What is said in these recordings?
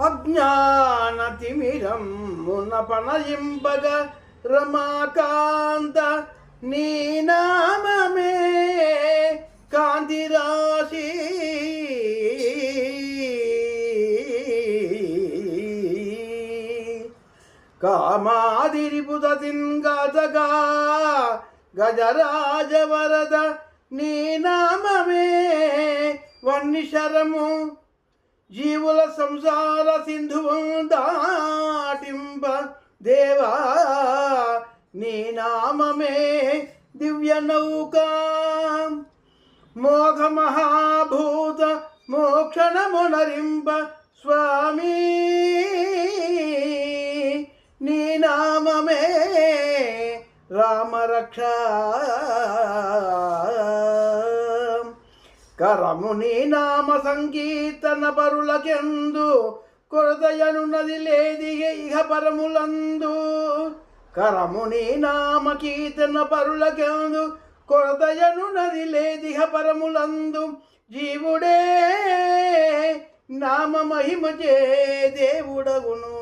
అజ్ఞానతిమిరం మునపనయింపగ రమాకాంత నీ నామమే కాంతిరాశి కామాదిరిపుతతింగతగా గజరాజవరద నీ నామమే వన్నిశరము జీవుల సంసార సింధువు దాటింప దేవా నీ నామమే దివ్య నౌకా మోఘ మహాభూత మోక్షణమునరింప స్వామి నీ నామమే రామరక్ష కరము నీ నామ సంకీర్తన పరులకెందు కొరతయనున్నది లేది ఇహ పరములందు కరము నీ నామ కీర్తన పరులకెందు కొరతయనున్నది లేదిహ పరములందు జీవుడే నామ మహిమచే దేవుడగును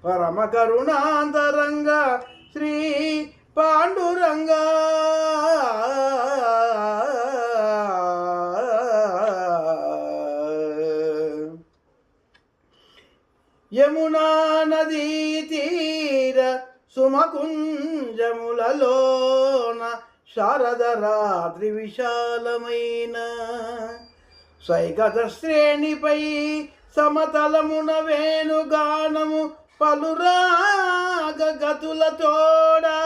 పరమ కరుణాంతరంగ శ్రీ పాండురంగ యమునా నదీ తీర సుమకుంజములలోన శారద రాత్రి విశాలమైన సైగత శ్రేణిపై సమతలమున వేణుగానము పలురాగ గతులతోడా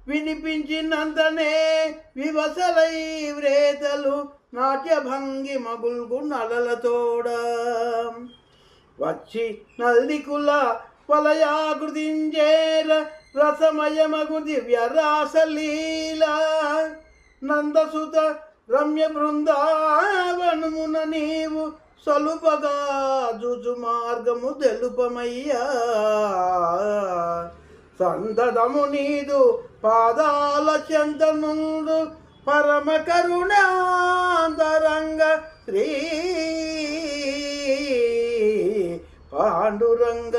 వినిపించినంతనే వివసలై వ్రేతలు నాట్యభంగి మగుల్గు నలలతోడా వచ్చి నల్దికుల వలయాకృతించేర రసమయమగు దివ్య రాసలీల నందసుత రమ్య బృందావనమున నీవు సలుపగా జుజు మార్గము తెలుపమయ్యా సందదము నీదు పాదాల చెంతనుందు పరమ కరుణాంతరంగ శ్రీ పాండురంగ